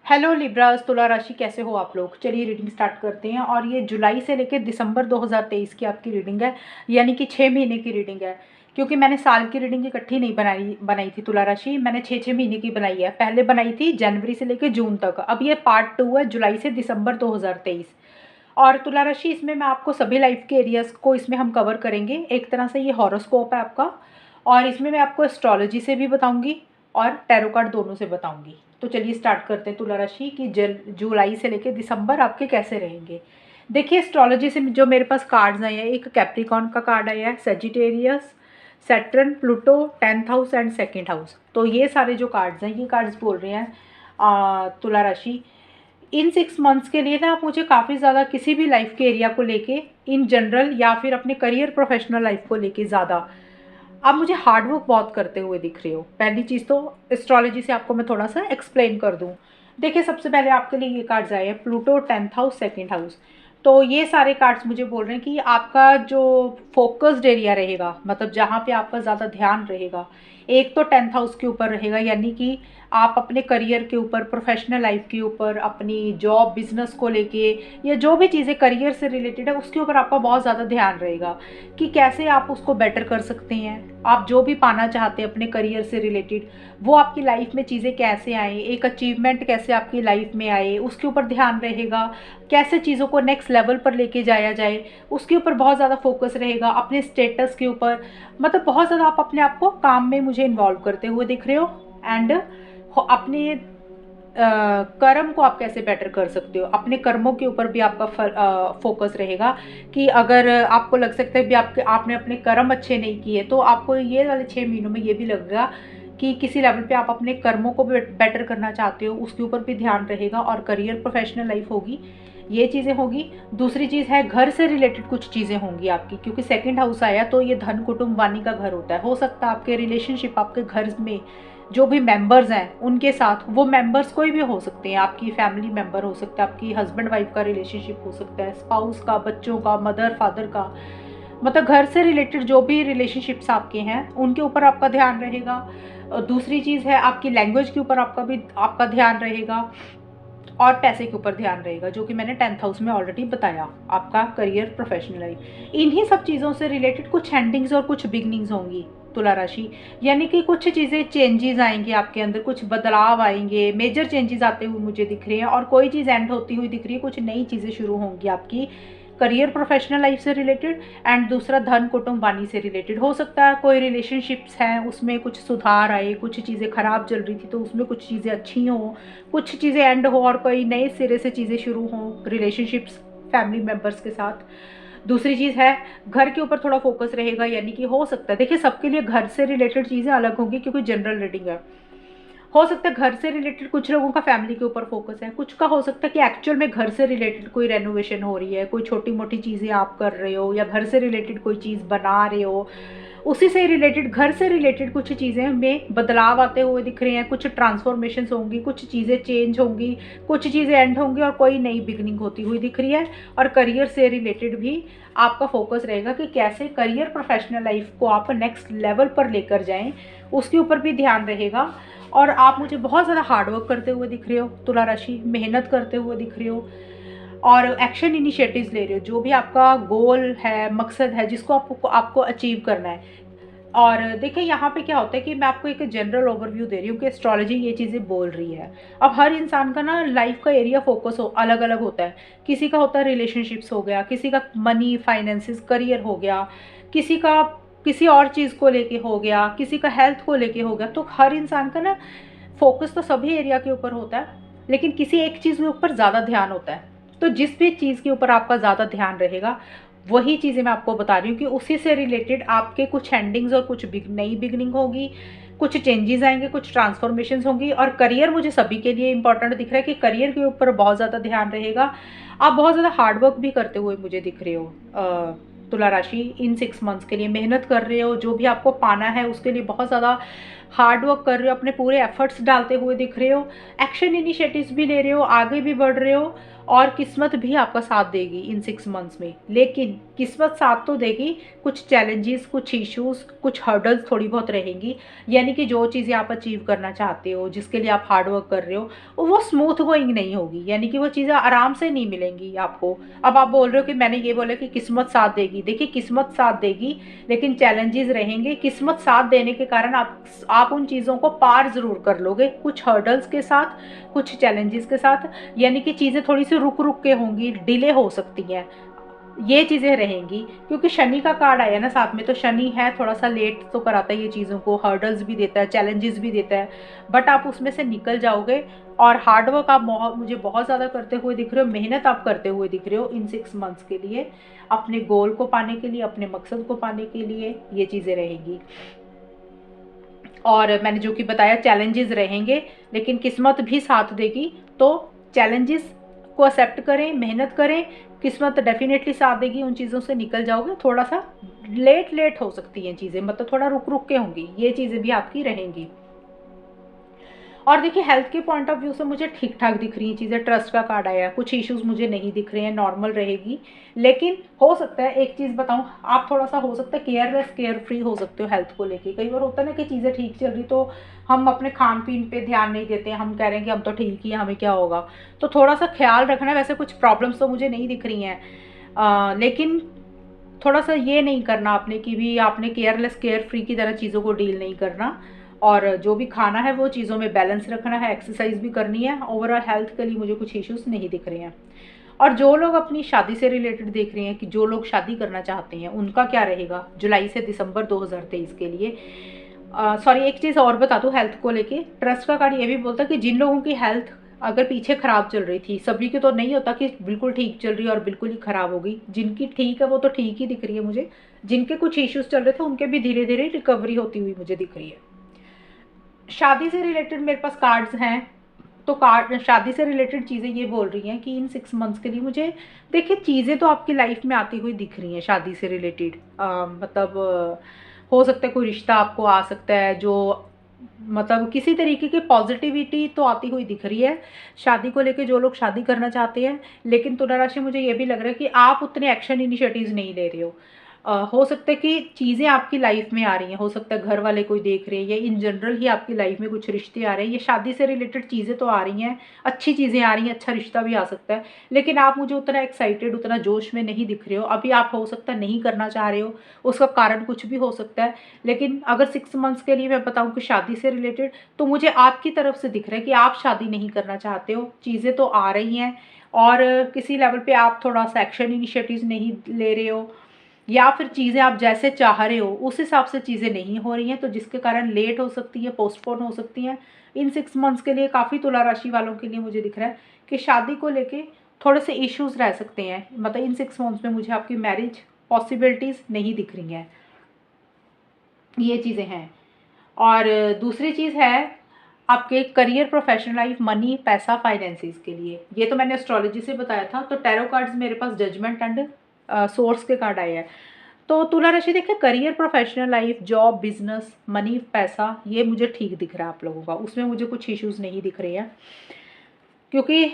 Hello Libras, तुला राशि कैसे हो आप लोग। चलिए रीडिंग स्टार्ट करते हैं। और ये जुलाई से लेकर दिसंबर 2023 की आपकी रीडिंग है, यानी कि 6 महीने की रीडिंग है। क्योंकि मैंने साल की रीडिंग इकट्ठी नहीं बनाई थी तुला राशि, मैंने 6 महीने की बनाई है। पहले बनाई थी जनवरी से लेकर जून तक, अब ये पार्ट 2 है जुलाई से दिसंबर 2023। और तुला राशि इसमें मैं आपको सभी लाइफ के एरियाज़ को इसमें हम कवर करेंगे। एक तरह से ये हॉरोस्कोप है आपका, और इसमें मैं आपको एस्ट्रोलॉजी से भी बताऊंगी और टैरो कार्ड दोनों से बताऊंगी। तो चलिए स्टार्ट करते हैं तुला राशि कि जुलाई से लेकर दिसंबर आपके कैसे रहेंगे। देखिए एस्ट्रोलॉजी से जो मेरे पास कार्ड्स आए हैं, एक कैप्रिकॉन का कार्ड आया है, Sagittarius, Saturn, Pluto, 10th house and 2nd house. तो ये सारे जो कार्ड्स हैं, ये कार्ड्स बोल रहे हैं तुला राशि इन 6 मंथ्स के लिए ना आप मुझे काफ़ी ज़्यादा किसी भी लाइफ के एरिया को लेके इन जनरल या फिर अपने करियर प्रोफेशनल लाइफ को लेके ज़्यादा आप मुझे हार्डवर्क बहुत करते हुए दिख रहे हो। पहली चीज़ तो एस्ट्रोलॉजी से आपको मैं थोड़ा सा एक्सप्लेन कर दूं। देखिए सबसे पहले आपके लिए ये कार्ड्स आए हैं, Pluto, 10th house, 2nd house. तो ये सारे कार्ड्स मुझे बोल रहे हैं कि आपका जो फोकस्ड एरिया रहेगा, मतलब जहाँ पे आपका ज़्यादा ध्यान रहेगा, एक तो 10th हाउस के ऊपर रहेगा, यानी कि आप अपने करियर के ऊपर, प्रोफेशनल लाइफ के ऊपर, अपनी जॉब बिजनेस को लेके या जो भी चीज़ें करियर से रिलेटेड है उसके ऊपर आपका बहुत ज़्यादा ध्यान रहेगा कि कैसे आप उसको बेटर कर सकते हैं। आप जो भी पाना चाहते हैं अपने करियर से रिलेटेड, वो आपकी लाइफ में चीज़ें कैसे आए, एक अचीवमेंट कैसे आपकी लाइफ में आए, उसके ऊपर ध्यान रहेगा। कैसे चीज़ों को नेक्स्ट लेवल पर लेके जाया जाए, उसके ऊपर बहुत ज़्यादा फोकस रहेगा। अपने स्टेटस के ऊपर, मतलब बहुत ज़्यादा आप अपने आप को काम में मुझे इन्वॉल्व करते हुए दिख रहे हो। एंड अपने कर्म को आप कैसे बेटर कर सकते हो, अपने कर्मों के ऊपर भी आपका फोकस रहेगा कि अगर आपको लग सकता है भी आपने अपने कर्म अच्छे नहीं किए, तो आपको ये वाले 6 महीनों में ये भी लगेगा कि किसी लेवल पे आप अपने कर्मों को भी बेटर करना चाहते हो, उसके ऊपर भी ध्यान रहेगा। और करियर प्रोफेशनल लाइफ होगी, ये चीज़ें होगी। दूसरी चीज़ है घर से रिलेटेड कुछ चीज़ें होंगी आपकी, क्योंकि 2nd हाउस आया तो ये धन कुटुंब वाणी का घर होता है। हो सकता है आपके रिलेशनशिप, आपके घर में जो भी मेंबर्स हैं उनके साथ, वो मेंबर्स कोई भी हो सकते हैं, आपकी फैमिली मेंबर हो सकता है, आपकी हस्बैंड वाइफ का रिलेशनशिप हो सकता है, स्पाउस का, बच्चों का, मदर फादर का, मतलब घर से रिलेटेड जो भी रिलेशनशिप्स आपके हैं उनके ऊपर आपका ध्यान रहेगा। दूसरी चीज़ है आपकी लैंग्वेज के ऊपर आपका ध्यान रहेगा, और पैसे के ऊपर ध्यान रहेगा, जो कि मैंने 10th हाउस में ऑलरेडी बताया। आपका करियर प्रोफेशनल लाइफ, इन्हीं सब चीज़ों से रिलेटेड कुछ एंडिंग्स और कुछ बिगनिंग्स होंगी तुला राशि। यानी कि कुछ चीज़ें चेंजेस आएंगे आपके अंदर, कुछ बदलाव आएंगे, मेजर चेंजेस आते हुए मुझे दिख रहे हैं। और कोई चीज़ एंड होती हुई दिख रही है, कुछ नई चीज़ें शुरू होंगी आपकी करियर प्रोफेशनल लाइफ से रिलेटेड। एंड दूसरा धन कुटुंब वाणी से रिलेटेड हो सकता है। कोई रिलेशनशिप्स हैं उसमें कुछ सुधार आए, कुछ चीज़ें खराब चल रही थी तो उसमें कुछ चीज़ें अच्छी हों, कुछ चीज़ें एंड हो और कोई नए सिरे से चीज़ें शुरू हों रिलेशनशिप्स फैमिली मेम्बर्स के साथ। दूसरी चीज़ है घर के ऊपर थोड़ा फोकस रहेगा, यानी कि हो सकता है, देखिए सबके लिए घर से रिलेटेड चीज़ें अलग होंगी क्योंकि जनरल रीडिंग है। हो सकता है घर से रिलेटेड कुछ लोगों का फैमिली के ऊपर फोकस है, कुछ का हो सकता है कि एक्चुअल में घर से रिलेटेड कोई रेनोवेशन हो रही है, कोई छोटी मोटी चीज़ें आप कर रहे हो, या घर से रिलेटेड कोई चीज़ बना रहे हो, उसी से रिलेटेड घर से रिलेटेड कुछ चीज़ें में बदलाव आते हुए दिख रहे हैं। कुछ ट्रांसफॉर्मेशंस होंगी, कुछ चीज़ें चेंज होंगी, कुछ चीज़ें एंड होंगी और कोई नई बिगनिंग होती हुई दिख रही है। और करियर से रिलेटेड भी आपका फोकस रहेगा कि कैसे करियर प्रोफेशनल लाइफ को आप नेक्स्ट लेवल पर लेकर जाएं, उसके ऊपर भी ध्यान रहेगा। और आप मुझे बहुत ज़्यादा हार्डवर्क करते हुए दिख रहे हो तुला राशि, मेहनत करते हुए दिख रहे हो और एक्शन इनिशिएटिव्स ले रहे हो। जो भी आपका गोल है, मकसद है, जिसको आपको अचीव करना है। और देखिए यहाँ पे क्या होता है कि मैं आपको एक जनरल ओवरव्यू दे रही हूँ कि एस्ट्रोलॉजी ये चीज़ें बोल रही है। अब हर इंसान का ना लाइफ का एरिया फोकस अलग अलग होता है। किसी का होता है रिलेशनशिप्स हो गया, किसी का मनी फाइनेंसिस करियर हो गया, किसी का किसी और चीज़ को लेके हो गया, किसी का हेल्थ को लेके हो गया। तो हर इंसान का ना फोकस तो सभी एरिया के ऊपर होता है, लेकिन किसी एक चीज़ के ऊपर ज़्यादा ध्यान होता है। तो जिस भी चीज़ के ऊपर आपका ज़्यादा ध्यान रहेगा, वही चीज़ें मैं आपको बता रही हूँ कि उसी से रिलेटेड आपके कुछ एंडिंग्स और कुछ नई बिगनिंग होगी, कुछ चेंजेस आएंगे, कुछ ट्रांसफॉर्मेशंस होंगी। और करियर मुझे सभी के लिए इंपॉर्टेंट दिख रहा है कि करियर के ऊपर बहुत ज़्यादा ध्यान रहेगा। आप बहुत ज़्यादा हार्डवर्क भी करते हुए मुझे दिख रहे हो तुला राशि। इन 6 मंथ्स के लिए मेहनत कर रहे हो, जो भी आपको पाना है उसके लिए बहुत ज़्यादा हार्ड वर्क कर रहे हो, अपने पूरे एफर्ट्स डालते हुए दिख रहे हो, एक्शन इनिशिएटिव्स भी ले रहे हो, आगे भी बढ़ रहे हो। और किस्मत भी आपका साथ देगी इन 6 मंथ्स में। लेकिन किस्मत साथ तो देगी, कुछ चैलेंजेस, कुछ इश्यूज़, कुछ हर्डल्स थोड़ी बहुत रहेंगी। यानी कि जो चीज़ें आप अचीव करना चाहते हो, जिसके लिए आप हार्ड वर्क कर रहे हो, वो स्मूथ गोइंग नहीं होगी, यानी कि वो चीज़ें आराम से नहीं मिलेंगी आपको। अब आप बोल रहे हो कि मैंने ये बोला कि किस्मत साथ देगी। देखिए, किस्मत साथ देगी, लेकिन चैलेंजेस रहेंगे। किस्मत साथ देने के कारण आप उन चीज़ों को पार ज़रूर कर लोगे, कुछ हर्डल्स के साथ, कुछ चैलेंजेस के साथ। यानी कि चीज़ें थोड़ी सी रुक रुक के होंगी, डिले हो सकती हैं, ये चीज़ें रहेंगी। क्योंकि शनि का कार्ड आया ना साथ में, तो शनि है थोड़ा सा लेट तो कराता है ये चीज़ों को, हर्डल्स भी देता है, चैलेंजेस भी देता है, बट आप उसमें से निकल जाओगे। और हार्ड वर्क आप मुझे बहुत ज़्यादा करते हुए दिख रहे हो, मेहनत आप करते हुए दिख रहे हो इन 6 मंथ्स के लिए, अपने गोल को पाने के लिए, अपने मकसद को पाने के लिए, ये चीज़ें रहेंगी। और मैंने जो कि बताया, चैलेंजेस रहेंगे, लेकिन किस्मत भी साथ देगी। तो चैलेंजेस को एक्सेप्ट करें, मेहनत करें, किस्मत डेफिनेटली साथ देगी, उन चीज़ों से निकल जाओगे। थोड़ा सा लेट हो सकती हैं चीज़ें, मतलब थोड़ा रुक रुक के होंगी, ये चीज़ें भी आपकी रहेंगी। और देखिए, हेल्थ के पॉइंट ऑफ व्यू से मुझे ठीक ठाक दिख रही हैं चीज़ें। ट्रस्ट का कार्ड आया, कुछ इश्यूज मुझे नहीं दिख रहे हैं, नॉर्मल रहेगी। लेकिन हो सकता है, एक चीज़ बताऊं, आप थोड़ा सा हो सकता है केयरलेस, केयर फ्री हो सकते हो हेल्थ को लेके। कई बार होता है ना कि चीज़ें ठीक चल रही तो हम अपने खान पीन पे ध्यान नहीं देते, हम कह रहे हैं कि हम तो ठीक ही हैं, हमें क्या होगा। तो थोड़ा सा ख्याल रखना। वैसे कुछ प्रॉब्लम्स तो मुझे नहीं दिख रही हैं, लेकिन थोड़ा सा ये नहीं करना आपने कि भी आपने केयरलेस, केयर फ्री की तरह चीज़ों को डील नहीं करना। और जो भी खाना है वो चीज़ों में बैलेंस रखना है, एक्सरसाइज भी करनी है। ओवरऑल हेल्थ के लिए मुझे कुछ इश्यूज नहीं दिख रहे हैं। और जो लोग अपनी शादी से रिलेटेड देख रहे हैं, कि जो लोग शादी करना चाहते हैं, उनका क्या रहेगा जुलाई से दिसंबर 2023 के लिए। सॉरी, एक चीज़ और बता दूँ हेल्थ को लेके। ट्रस्ट का कार्ड ये भी बोलता है कि जिन लोगों की हेल्थ अगर पीछे खराब चल रही थी, सभी की तो नहीं होता कि बिल्कुल ठीक चल रही है और बिल्कुल ही खराब हो गई। जिनकी ठीक है वो तो ठीक ही दिख रही है मुझे, जिनके कुछ इश्यूज चल रहे थे उनके भी धीरे धीरे रिकवरी होती हुई मुझे दिख रही है। शादी से रिलेटेड मेरे पास कार्ड्स हैं, तो कार्ड शादी से रिलेटेड चीज़ें ये बोल रही हैं कि इन 6 मंथ्स के लिए मुझे, देखिए, चीज़ें तो आपकी लाइफ में आती हुई दिख रही हैं शादी से रिलेटेड। मतलब हो सकता है कोई रिश्ता आपको आ सकता है, जो मतलब किसी तरीके की पॉजिटिविटी तो आती हुई दिख रही है शादी को लेके, जो लोग शादी करना चाहते हैं। लेकिन तुला राशि, मुझे ये भी लग रहा है कि आप उतने एक्शन इनिशिएटिव्स नहीं ले रहे हो। हो सकता है कि चीज़ें आपकी लाइफ में आ रही हैं, हो सकता है घर वाले कोई देख रहे हैं, या इन जनरल ही आपकी लाइफ में कुछ रिश्ते आ रहे हैं। ये शादी से रिलेटेड चीज़ें तो आ रही हैं, अच्छी चीज़ें आ रही हैं, अच्छा रिश्ता भी आ सकता है। लेकिन आप मुझे उतना एक्साइटेड, उतना जोश में नहीं दिख रहे हो अभी। आप हो सकता है नहीं करना चाह रहे हो, उसका कारण कुछ भी हो सकता है। लेकिन अगर 6 मंथ्स के लिए मैं बताऊँ कि शादी से रिलेटेड, तो मुझे आपकी तरफ से दिख रहा है कि आप शादी नहीं करना चाहते हो। चीज़ें तो आ रही हैं, और किसी लेवल पे आप थोड़ा सा एक्शन इनिशिएटिव्स नहीं ले रहे हो, या फिर चीज़ें आप जैसे चाह रहे हो उस हिसाब से चीज़ें नहीं हो रही हैं, तो जिसके कारण लेट हो सकती है, पोस्टपोन हो सकती हैं इन 6 मंथ्स के लिए। काफ़ी तुला राशि वालों के लिए मुझे दिख रहा है कि शादी को लेके थोड़े से इश्यूज रह सकते हैं। मतलब इन 6 मंथ्स में मुझे आपकी मैरिज पॉसिबिलिटीज़ नहीं दिख रही हैं, ये चीज़ें हैं। और दूसरी चीज़ है आपके करियर, प्रोफेशनल लाइफ, मनी, पैसा, फाइनेंसिस के लिए। ये तो मैंने एस्ट्रोलॉजी से बताया था। तो टैरो कार्ड्स मेरे पास जजमेंट एंड सोर्स के कार्ड आए हैं। तो तुला राशि, देखिए, career, professional life, job, business, money, पैसा, ये मुझे ठीक दिख रहा है आप लोगों का। उसमें मुझे कुछ इश्यूज नहीं दिख रहे हैं, क्योंकि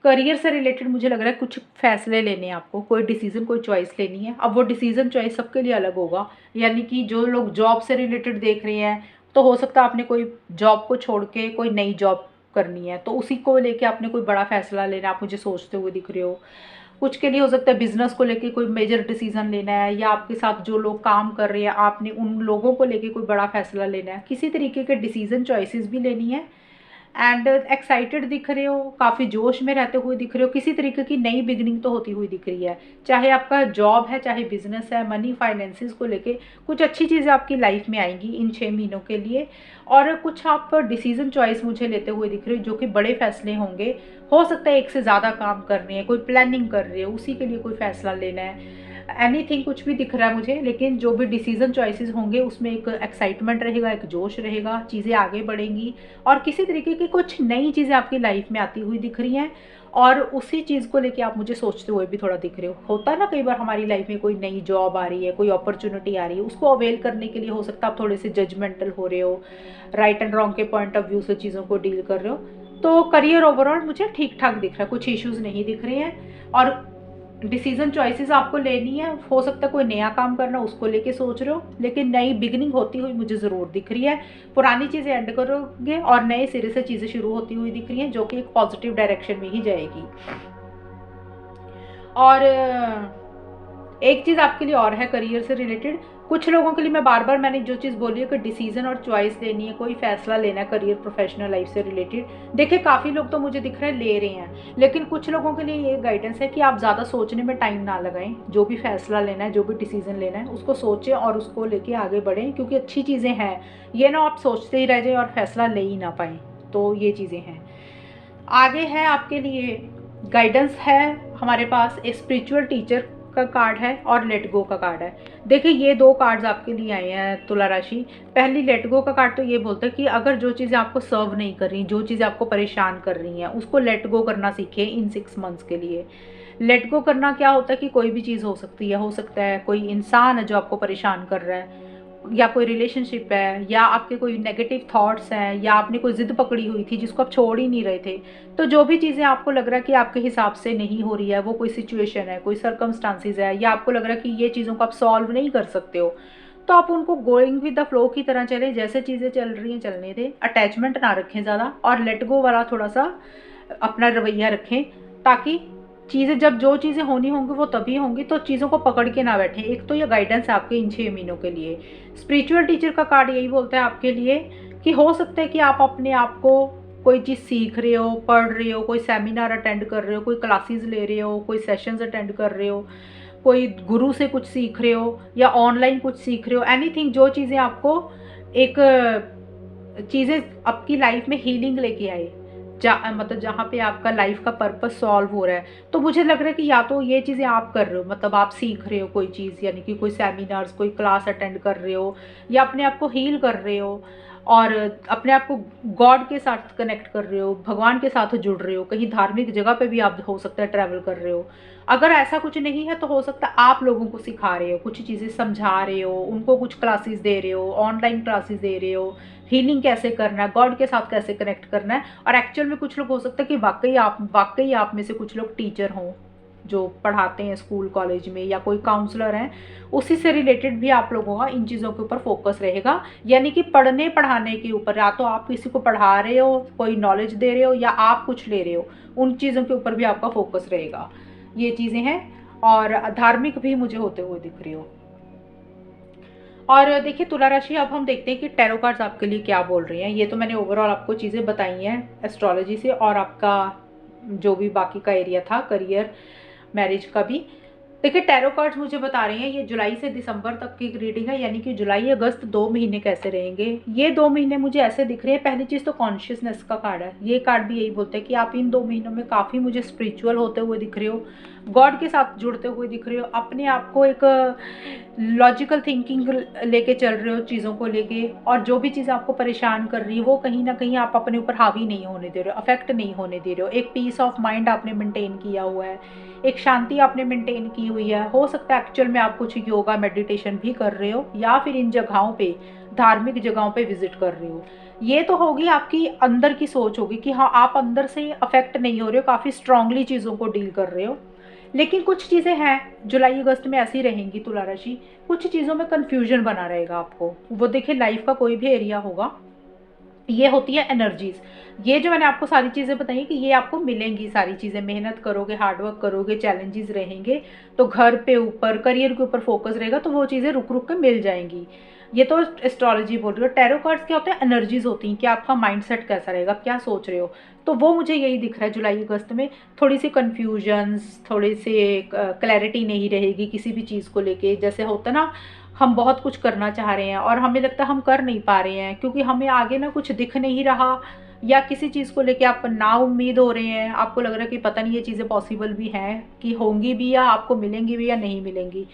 करियर से रिलेटेड मुझे लग रहा है कुछ फैसले लेने हैं आपको, कोई डिसीजन, कोई चॉइस लेनी है। अब वो डिसीजन चॉइस सबके लिए अलग होगा। यानी कि जो लोग जॉब से रिलेटेड देख रहे हैं, तो हो सकता है आपने कोई जॉब को छोड़ के कोई नई जॉब करनी है, तो उसी को लेके आपने कोई बड़ा फैसला लेना है, आप मुझे सोचते हुए दिख रहे हो। कुछ के लिए हो सकता है बिजनेस को लेके कोई मेजर डिसीजन लेना है, या आपके साथ जो लोग काम कर रहे हैं आपने उन लोगों को लेके कोई बड़ा फैसला लेना है। किसी तरीके के डिसीजन चॉइसेस भी लेनी है। एंड एक्साइटेड दिख रहे हो, काफ़ी जोश में रहते हुए दिख रहे हो। किसी तरीके की नई बिगनिंग तो होती हुई दिख रही है, चाहे आपका जॉब है, चाहे बिजनेस है। मनी, फाइनेंसिस को लेके कुछ अच्छी चीज़ें आपकी लाइफ में आएंगी इन 6 महीनों के लिए। और कुछ आप डिसीजन चॉइस मुझे लेते हुए दिख रहे हो, जो कि बड़े फैसले होंगे। हो सकता है एक से ज़्यादा काम करने हैं, कोई प्लानिंग कर रहे हो, उसी के लिए कोई फैसला लेना है। एनीथिंग, कुछ भी दिख रहा है मुझे। लेकिन जो भी डिसीजन चॉइसेस होंगे उसमें एक एक्साइटमेंट रहेगा, एक जोश रहेगा, चीज़ें आगे बढ़ेंगी। और किसी तरीके की कुछ नई चीज़ें आपकी लाइफ में आती हुई दिख रही हैं, और उसी चीज़ को लेके आप मुझे सोचते हुए भी थोड़ा दिख रहे हो। होता है ना, कई बार हमारी लाइफ में कोई नई जॉब आ रही है, कोई अपॉर्चुनिटी आ रही है, उसको अवेल करने के लिए हो सकता है आप थोड़े से जजमेंटल हो रहे हो, राइट एंड रॉन्ग के पॉइंट ऑफ व्यू से चीज़ों को डील कर रहे हो। तो करियर ओवरऑल मुझे ठीक ठाक दिख रहा है, कुछ इश्यूज़ नहीं दिख रहे हैं। और डिसीजन चॉइसेस आपको लेनी है, हो सकता है कोई नया काम करना उसको लेके सोच रहे हो, लेकिन नई बिगनिंग होती हुई मुझे ज़रूर दिख रही है। पुरानी चीज़ें एंड करोगे और नए सिरे से चीज़ें शुरू होती हुई दिख रही हैं, जो कि एक पॉजिटिव डायरेक्शन में ही जाएगी। और एक चीज़ आपके लिए और है करियर से रिलेटेड, कुछ लोगों के लिए मैं बार बार मैंने जो चीज़ बोली है कि डिसीजन और चॉइस लेनी है, कोई फैसला लेना है करियर प्रोफेशनल लाइफ से रिलेटेड। देखिए काफ़ी लोग तो मुझे दिख रहे हैं ले रहे हैं, लेकिन कुछ लोगों के लिए ये गाइडेंस है कि आप ज़्यादा सोचने में टाइम ना लगाएं। जो भी फैसला लेना है, जो भी डिसीजन लेना है, उसको सोचें और उसको लेके आगे बढ़ें, क्योंकि अच्छी चीज़ें हैं। ये ना आप सोचते ही रह जाएं और फैसला ले ही ना पाएँ। तो ये चीज़ें हैं। आगे है आपके लिए गाइडेंस है हमारे पास, एक स्पिरिचुअल टीचर का कार्ड है और लेट गो का कार्ड है। देखिए ये दो कार्ड्स आपके लिए आए हैं तुला राशि। पहली लेट गो का कार्ड तो ये बोलता है कि अगर जो चीज़ें आपको सर्व नहीं कर रही, जो चीज़ें आपको परेशान कर रही हैं, उसको लेट गो करना सीखें इन 6 मंथ्स के लिए। लेट गो करना क्या होता है कि कोई भी चीज़ हो सकती है, हो सकता है कोई इंसान है जो आपको परेशान कर रहा है, या कोई रिलेशनशिप है, या आपके कोई नेगेटिव थॉट्स हैं, या आपने कोई ज़िद पकड़ी हुई थी जिसको आप छोड़ ही नहीं रहे थे। तो जो भी चीज़ें आपको लग रहा है कि आपके हिसाब से नहीं हो रही है, वो कोई सिचुएशन है, कोई सर्कमस्टांसिस है, या आपको लग रहा है कि ये चीज़ों को आप सॉल्व नहीं कर सकते हो, तो आप उनको गोइंग विद द फ्लो की तरह चलें, जैसे चीज़ें चल रही हैं चलने दें, अटैचमेंट ना रखें ज़्यादा, और लेट गो वाला थोड़ा सा अपना रवैया रखें, ताकि चीज़ें जब जो चीज़ें होनी होंगी वो तभी होंगी, तो चीज़ों को पकड़ के ना बैठें। एक तो ये गाइडेंस है आपके इन 6 महीनों के लिए। स्पिरिचुअल टीचर का कार्ड यही बोलता है आपके लिए कि हो सकता है कि आप अपने आप को कोई चीज़ सीख रहे हो, पढ़ रहे हो, कोई सेमिनार अटेंड कर रहे हो, कोई क्लासेस ले रहे हो, कोई सेशंस अटेंड कर रहे हो, कोई गुरु से कुछ सीख रहे हो, या ऑनलाइन कुछ सीख रहे हो, एनीथिंग, जो चीज़ें आपको एक चीज़ें आपकी लाइफ में हीलिंग लेके आए, मतलब जहाँ पे आपका लाइफ का पर्पस सॉल्व हो रहा है। तो मुझे लग रहा है कि या तो ये चीज़ें आप कर रहे हो, मतलब आप सीख रहे हो कोई चीज़, यानी कि कोई सेमिनार्स, कोई क्लास अटेंड कर रहे हो, या अपने आप को हील कर रहे हो, और अपने आप को गॉड के साथ कनेक्ट कर रहे हो, भगवान के साथ जुड़ रहे हो, कहीं धार्मिक जगह पे भी आप हो सकता है ट्रैवल कर रहे हो। अगर ऐसा कुछ नहीं है तो हो सकता है आप लोगों को सिखा रहे हो, कुछ चीज़ें समझा रहे हो, उनको कुछ क्लासेस दे रहे हो, ऑनलाइन क्लासेस दे रहे हो, हीलिंग कैसे करना है, गॉड के साथ कैसे कनेक्ट करना है। और एक्चुअल में कुछ लोग हो सकता है कि वाकई आप में से कुछ लोग टीचर हों जो पढ़ाते हैं स्कूल कॉलेज में, या कोई काउंसलर हैं, उसी से रिलेटेड भी आप लोगों का इन चीज़ों के ऊपर फोकस रहेगा। यानी कि पढ़ने पढ़ाने के ऊपर, या तो आप किसी को पढ़ा रहे हो, कोई नॉलेज दे रहे हो, या आप कुछ ले रहे हो, उन चीज़ों के ऊपर भी आपका फोकस रहेगा। ये चीज़ें हैं। और धार्मिक भी मुझे होते हुए दिख रही हो। और देखिए तुला राशि, अब हम देखते हैं कि टैरो कार्ड्स आपके लिए क्या बोल रही हैं। ये तो मैंने ओवरऑल आपको चीज़ें बताई हैं एस्ट्रोलॉजी से, और आपका जो भी बाकी का एरिया था करियर मैरिज का भी। देखिए टैरो कार्ड्स मुझे बता रहे हैं ये जुलाई से दिसंबर तक की रीडिंग है, यानी कि जुलाई अगस्त 2 महीने कैसे रहेंगे। ये 2 महीने मुझे ऐसे दिख रहे हैं। पहली चीज़ तो कॉन्शियसनेस का कार्ड है। ये कार्ड भी यही बोलते हैं कि आप इन 2 महीनों में काफ़ी मुझे स्पिरिचुअल होते हुए दिख रहे हो, गॉड के साथ जुड़ते हुए दिख रहे हो, अपने आप को एक लॉजिकल थिंकिंग लेके चल रहे हो चीज़ों को लेके, और जो भी चीज़ आपको परेशान कर रही है वो कहीं ना कहीं आप अपने ऊपर हावी नहीं होने दे रहे हो, अफेक्ट नहीं होने दे रहे हो। एक पीस ऑफ माइंड आपने मेंटेन किया हुआ है, एक शांति आपने मेंटेन की हुई है। हो सकता है एक्चुअल में आप कुछ योगा मेडिटेशन भी कर रहे हो, या फिर इन जगहों पे, धार्मिक जगहों पे विजिट कर रहे हो। ये तो होगी आपकी अंदर की सोच होगी कि हाँ आप अंदर से अफेक्ट नहीं हो रहे हो, काफ़ी स्ट्रांगली चीज़ों को डील कर रहे हो। लेकिन कुछ चीज़ें हैं जुलाई अगस्त में ऐसी रहेंगी तुला राशि, कुछ चीज़ों में कन्फ्यूजन बना रहेगा आपको। वो देखिए लाइफ का कोई भी एरिया होगा, ये होती है एनर्जीज। ये जो मैंने आपको सारी चीज़ें बताई कि ये आपको मिलेंगी, सारी चीज़ें मेहनत करोगे, हार्डवर्क करोगे, चैलेंजेस रहेंगे, तो घर पे ऊपर करियर के ऊपर फोकस रहेगा, तो वो चीज़ें रुक रुक के मिल जाएंगी। ये तो एस्ट्रोलॉजी बोल रही हो। टैरो कार्ड्स क्या होते हैं, एनर्जीज होती हैं कि आपका माइंडसेट कैसा रहेगा, क्या सोच रहे हो। तो वो मुझे यही दिख रहा है जुलाई अगस्त में, थोड़ी सी कन्फ्यूजन्स, थोड़ी सी क्लैरिटी नहीं रहेगी किसी भी चीज़ को लेके। जैसे होता है ना, हम बहुत कुछ करना चाह रहे हैं और हमें लगता है हम कर नहीं पा रहे हैं, क्योंकि हमें आगे ना कुछ दिख नहीं रहा, या किसी चीज़ को लेके आप ना उम्मीद हो रहे हैं, आपको लग रहा है कि पता नहीं ये चीज़ें पॉसिबल भी हैं कि होंगी भी, या आपको मिलेंगी भी या नहीं मिलेंगी।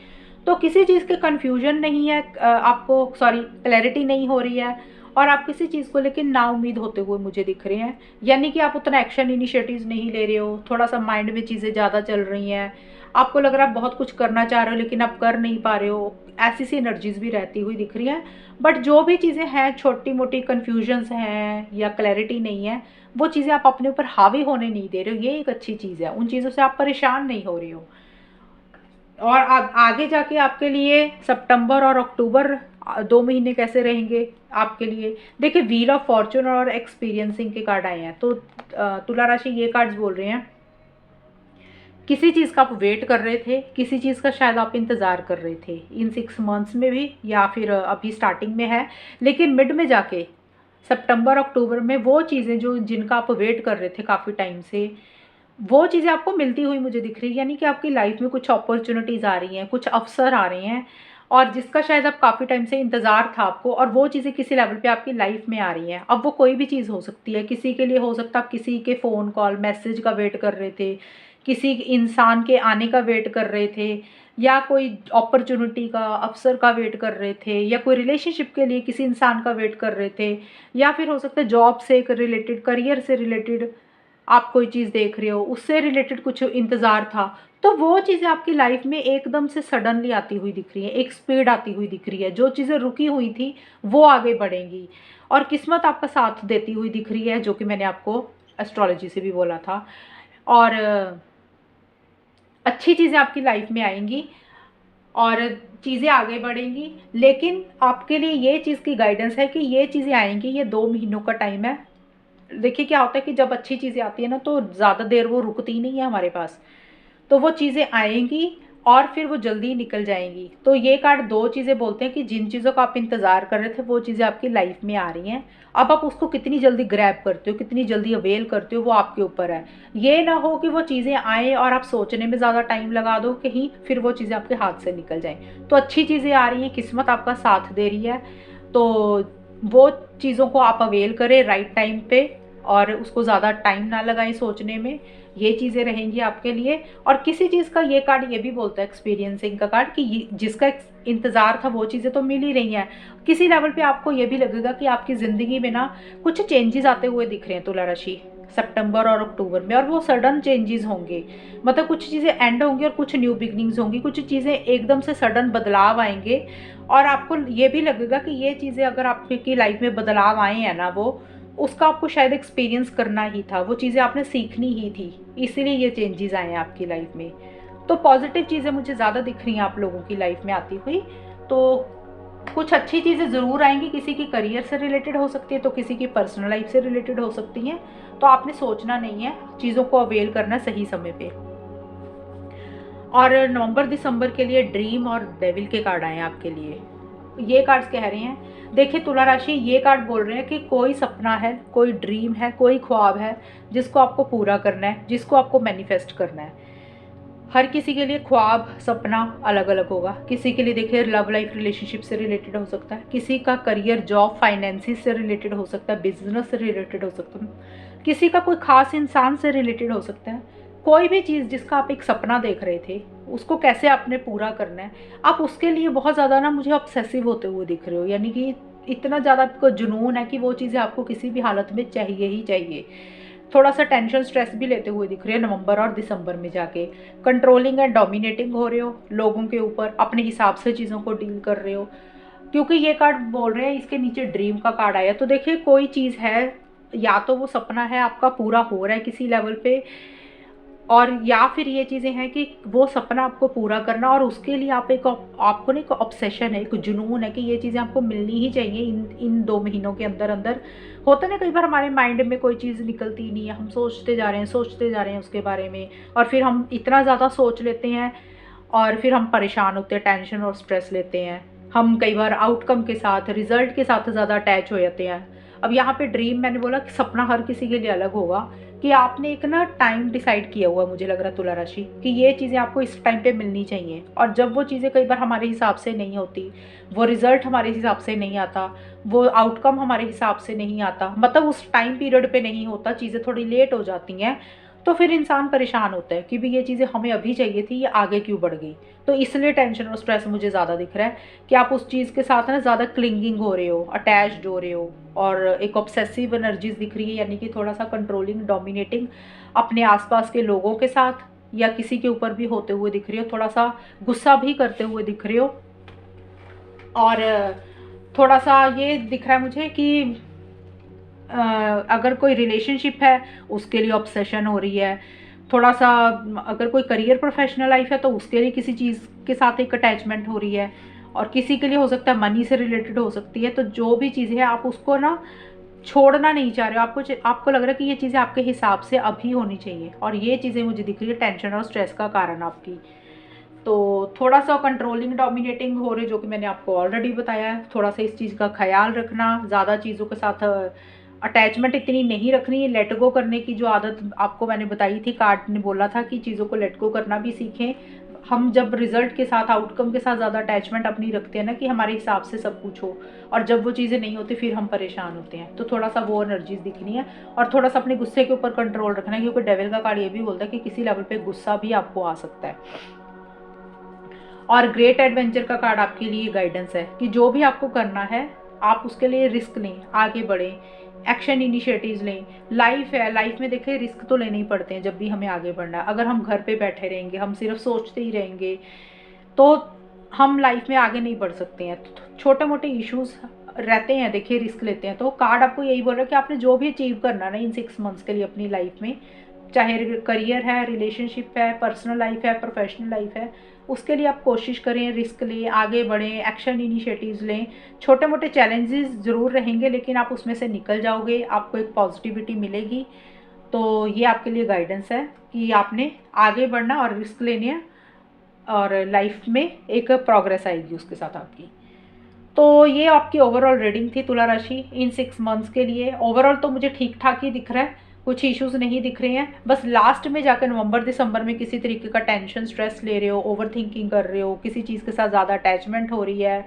तो किसी चीज़ के कन्फ्यूजन नहीं है, आपको क्लैरिटी नहीं हो रही है, और आप किसी चीज़ को लेकर ना उम्मीद होते हुए मुझे दिख रहे हैं। यानी कि आप उतना एक्शन इनिशिएटिव्स नहीं ले रहे हो, थोड़ा सा माइंड में चीज़ें ज़्यादा चल रही हैं, आपको लग रहा है बहुत कुछ करना चाह रहे हो लेकिन आप कर नहीं पा रहे हो, ऐसी सी एनर्जीज भी रहती हुई दिख रही है। बट जो भी चीज़ें हैं, छोटी मोटी कन्फ्यूजन्स हैं या क्लैरिटी नहीं है, वो चीज़ें आप अपने ऊपर हावी होने नहीं दे रहे हो, ये एक अच्छी चीज़ है। उन चीज़ों से आप परेशान नहीं हो रही हो। और आगे जाके आपके लिए सितंबर और अक्टूबर 2 महीने कैसे रहेंगे आपके लिए। देखिए, व्हील ऑफ फॉर्चून और एक्सपीरियंसिंग के कार्ड आए हैं। तो तुला राशि ये कार्ड्स बोल रहे हैं किसी चीज़ का आप वेट कर रहे थे, किसी चीज़ का शायद आप इंतज़ार कर रहे थे इन 6 मंथ्स में भी, या फिर अभी स्टार्टिंग में है, लेकिन मिड में जाके सितंबर अक्टूबर में वो चीज़ें जो जिनका आप वेट कर रहे थे काफ़ी टाइम से, वो चीज़ें आपको मिलती हुई मुझे दिख रही है। यानी कि आपकी लाइफ में कुछ अपॉर्चुनिटीज़ आ रही हैं, कुछ अवसर आ रहे हैं, और जिसका शायद आप काफ़ी टाइम से इंतज़ार था आपको, और वो चीज़ें किसी लेवल पे आपकी लाइफ में आ रही हैं। अब वो कोई भी चीज़ हो सकती है, किसी के लिए हो सकता है आप किसी के फ़ोन कॉल मैसेज का वेट कर रहे थे, किसी इंसान के आने का वेट कर रहे थे, या कोई अपॉर्चुनिटी का, अवसर का वेट कर रहे थे, या कोई रिलेशनशिप के लिए किसी इंसान का वेट कर रहे थे, या फिर हो सकता है जॉब से रिलेटेड, करियर से रिलेटेड आप कोई चीज़ देख रहे हो, उससे रिलेटेड कुछ इंतज़ार था। तो वो चीज़ें आपकी लाइफ में एकदम से सडनली आती हुई दिख रही हैं, एक स्पीड आती हुई दिख रही है। जो चीज़ें रुकी हुई थी वो आगे बढ़ेंगी, और किस्मत आपका साथ देती हुई दिख रही है, जो कि मैंने आपको एस्ट्रोलॉजी से भी बोला था। और अच्छी चीज़ें आपकी लाइफ में आएंगी और चीज़ें आगे बढ़ेंगी। लेकिन आपके लिए ये चीज़ की गाइडेंस है कि ये चीज़ें आएंगी, ये 2 महीनों का टाइम है। देखिए, क्या होता है कि जब अच्छी चीज़ें आती है ना, तो ज़्यादा देर वो रुकती नहीं है हमारे पास। तो वो चीज़ें आएंगी और फिर वो जल्दी निकल जाएंगी। तो ये कार्ड दो चीज़ें बोलते हैं कि जिन चीज़ों का आप इंतज़ार कर रहे थे वो चीज़ें आपकी लाइफ में आ रही हैं। अब आप उसको कितनी जल्दी ग्रैब करते हो, कितनी जल्दी अवेल करते हो, वो आपके ऊपर है। ये ना हो कि वो चीज़ें आएँ और आप सोचने में ज़्यादा टाइम लगा दो कहीं, फिर वो चीज़ें आपके हाथ से निकल जाएँ। तो अच्छी चीज़ें आ रही हैं, किस्मत आपका साथ दे रही है। तो वो चीज़ों को आप अवेल करें राइट टाइम पे, और उसको ज़्यादा टाइम ना लगाएं सोचने में। ये चीज़ें रहेंगी आपके लिए। और किसी चीज़ का ये कार्ड ये भी बोलता है, एक्सपीरियंसिंग का कार्ड, कि जिसका इंतज़ार था वो चीज़ें तो मिल ही रही हैं। किसी लेवल पे आपको ये भी लगेगा कि आपकी ज़िंदगी में ना कुछ चेंजेस आते हुए दिख रहे हैं तुला राशि, सितंबर और अक्टूबर में। और वो सडन चेंजेस होंगे, मतलब कुछ चीज़ें एंड होंगी और कुछ न्यू बिगनिंग्स होंगी, कुछ चीज़ें एकदम से सडन बदलाव आएंगे। और आपको ये भी लगेगा कि ये चीज़ें अगर आपकी लाइफ में बदलाव आए हैं ना, वो उसका आपको शायद एक्सपीरियंस करना ही था, वो चीज़ें आपने सीखनी ही थी, इसीलिए ये चेंजेस आए हैं आपकी लाइफ में। तो पॉजिटिव चीज़ें मुझे ज़्यादा दिख रही हैं आप लोगों की लाइफ में आती हुई। तो कुछ अच्छी चीज़ें ज़रूर आएंगी, किसी की करियर से रिलेटेड हो सकती है, तो किसी की पर्सनल लाइफ से रिलेटेड हो सकती हैं। तो आपने सोचना नहीं है, चीज़ों को अवेल करना सही समय पे। और नवंबर दिसंबर के लिए ड्रीम और डेविल के कार्ड आए हैं आपके लिए। ये कार्ड्स कह रहे हैं, देखिए तुला राशि, ये कार्ड बोल रहे हैं कि कोई सपना है, कोई ड्रीम है, कोई ख्वाब है जिसको आपको पूरा करना है, जिसको आपको मैनिफेस्ट करना है। हर किसी के लिए ख्वाब, सपना अलग अलग होगा। किसी के लिए देखिए लव लाइफ, रिलेशनशिप से रिलेटेड हो सकता है, किसी का करियर, जॉब, फाइनेंसिस से रिलेटेड हो सकता है, बिजनेस से रिलेटेड हो सकता है, किसी का कोई खास इंसान से रिलेटेड हो सकता है। कोई भी चीज़ जिसका आप एक सपना देख रहे थे, उसको कैसे आपने पूरा करना है, आप उसके लिए बहुत ज़्यादा ना मुझे ऑब्सेसिव होते हुए दिख रहे हो। यानी कि इतना ज़्यादा आपको जुनून है कि वो चीज़ें आपको किसी भी हालत में चाहिए ही चाहिए। थोड़ा सा टेंशन, स्ट्रेस भी लेते हुए दिख रहे हो नवंबर और दिसंबर में जाके। कंट्रोलिंग एंड डोमिनेटिंग हो रहे हो लोगों के ऊपर, अपने हिसाब से चीज़ों को डील कर रहे हो। क्योंकि ये कार्ड बोल रहे हैं, इसके नीचे ड्रीम का कार्ड आया, तो देखिए कोई चीज़ है, या तो वो सपना है आपका पूरा हो रहा है किसी लेवल पे, और या फिर ये चीज़ें हैं कि वो सपना आपको पूरा करना, और उसके लिए आप आपको ना एक ऑब्सेशन है, एक जुनून है कि ये चीज़ें आपको मिलनी ही चाहिए इन 2 महीनों के अंदर अंदर। होता ना, कई बार हमारे माइंड में कोई चीज़ निकलती नहीं है, हम सोचते जा रहे हैं, सोचते जा रहे हैं उसके बारे में, और फिर हम इतना ज़्यादा सोच लेते हैं और फिर हम परेशान होते हैं, टेंशन और स्ट्रेस लेते हैं। हम कई बार आउटकम के साथ, रिजल्ट के साथ ज़्यादा अटैच हो जाते हैं। अब यहाँ पे ड्रीम, मैंने बोला कि सपना हर किसी के लिए अलग होगा, कि आपने एक ना टाइम डिसाइड किया हुआ, मुझे लग रहा है तुला राशि, कि ये चीज़ें आपको इस टाइम पे मिलनी चाहिए। और जब वो चीज़ें कई बार हमारे हिसाब से नहीं होती, वो रिज़ल्ट हमारे हिसाब से नहीं आता, वो आउटकम हमारे हिसाब से नहीं आता, मतलब उस टाइम पीरियड पे नहीं होता, चीज़ें थोड़ी लेट हो जाती हैं, तो फिर इंसान परेशान होता है कि भी ये चीज़ें हमें अभी चाहिए थी, ये आगे क्यों बढ़ गई। तो इसलिए टेंशन और स्ट्रेस मुझे ज़्यादा दिख रहा है कि आप उस चीज़ के साथ ना ज़्यादा क्लिंगिंग हो रहे हो, अटैच्ड हो रहे हो, और एक ऑब्सेसिव एनर्जीज दिख रही है, यानी कि थोड़ा सा कंट्रोलिंग, डोमिनेटिंग अपने आसपास के लोगों के साथ, या किसी के ऊपर भी होते हुए दिख रही हो, थोड़ा सा गुस्सा भी करते हुए दिख रहे हो। और थोड़ा सा ये दिख रहा है मुझे कि अगर कोई रिलेशनशिप है उसके लिए ऑब्सेशन हो रही है, थोड़ा सा अगर कोई करियर प्रोफेशनल लाइफ है तो उसके लिए किसी चीज़ के साथ एक अटैचमेंट हो रही है, और किसी के लिए हो सकता है मनी से रिलेटेड हो सकती है। तो जो भी चीज़ें हैं आप उसको ना छोड़ना नहीं चाह रहे हो, आपको लग रहा है कि ये चीज़ें आपके हिसाब से अभी होनी चाहिए, और ये चीज़ें मुझे दिख रही है टेंशन और स्ट्रेस का कारण आपकी। तो थोड़ा सा कंट्रोलिंग डोमिनेटिंग हो रहे, जो कि मैंने आपको ऑलरेडी बताया है। थोड़ा सा इस चीज़ का ख्याल रखना, ज़्यादा चीज़ों के साथ अटैचमेंट इतनी नहीं रखनी है। लेट गो करने की जो आदत आपको मैंने बताई थी, कार्ड ने बोला था कि चीज़ों को लेट गो करना भी सीखें। हम जब रिजल्ट के साथ, आउटकम के साथ ज़्यादा अटैचमेंट अपनी रखते हैं ना, कि हमारे हिसाब से सब कुछ हो, और जब वो चीज़ें नहीं होती फिर हम परेशान होते हैं। तो थोड़ा सा वो एनर्जीज दिखनी है, और थोड़ा सा अपने गुस्से के ऊपर कंट्रोल रखना है, क्योंकि डेविल का कार्ड ये भी बोलता है कि किसी लेवल पे गुस्सा भी आपको आ सकता है। और ग्रेट एडवेंचर का कार्ड आपके लिए गाइडेंस है कि जो भी आपको करना है आप उसके लिए रिस्क लें, आगे बढ़ें, एक्शन इनिशिएटिव्स लें। लाइफ है, लाइफ में देखिए रिस्क तो लेने ही पड़ते हैं जब भी हमें आगे बढ़ना है। अगर हम घर पे बैठे रहेंगे, हम सिर्फ सोचते ही रहेंगे, तो हम लाइफ में आगे नहीं बढ़ सकते हैं। तो छोटे मोटे इश्यूज रहते हैं, देखिए रिस्क लेते हैं। तो कार्ड आपको यही बोल रहा है कि आपने जो भी अचीव करना ना इन 6 मंथ्स के लिए अपनी लाइफ में, चाहे करियर है, रिलेशनशिप है, पर्सनल लाइफ है, प्रोफेशनल लाइफ है, उसके लिए आप कोशिश करें, रिस्क लें, आगे बढ़ें, एक्शन इनिशिएटिव्स लें। छोटे मोटे चैलेंजेस ज़रूर रहेंगे, लेकिन आप उसमें से निकल जाओगे, आपको एक पॉजिटिविटी मिलेगी। तो ये आपके लिए गाइडेंस है कि आपने आगे बढ़ना और रिस्क लेने हैं, और लाइफ में एक प्रोग्रेस आएगी उसके साथ आपकी। तो ये आपकी ओवरऑल रीडिंग थी तुला राशि इन 6 मंथ्स के लिए। ओवरऑल तो मुझे ठीक ठाक ही दिख रहा है, कुछ इश्यूज नहीं दिख रहे हैं। बस लास्ट में जाकर नवंबर दिसंबर में किसी तरीके का टेंशन स्ट्रेस ले रहे हो, ओवर थिंकिंग कर रहे हो, किसी चीज़ के साथ ज़्यादा अटैचमेंट हो रही है,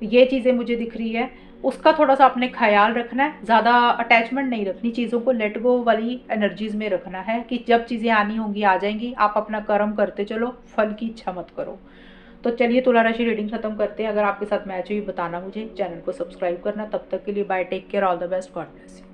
ये चीज़ें मुझे दिख रही है। उसका थोड़ा सा अपने ख्याल रखना है, ज़्यादा अटैचमेंट नहीं रखनी, चीज़ों को लेट गो वाली एनर्जीज में रखना है कि जब चीज़ें आनी होंगी आ जाएंगी, आप अपना कर्म करते चलो, फल की इच्छा मत करो। तो चलिए तुला राशि रीडिंग खत्म करते हैं। अगर आपके साथ मैच हुई बताना मुझे, चैनल को सब्सक्राइब करना। तब तक के लिए bye, take care, all the best, God bless you.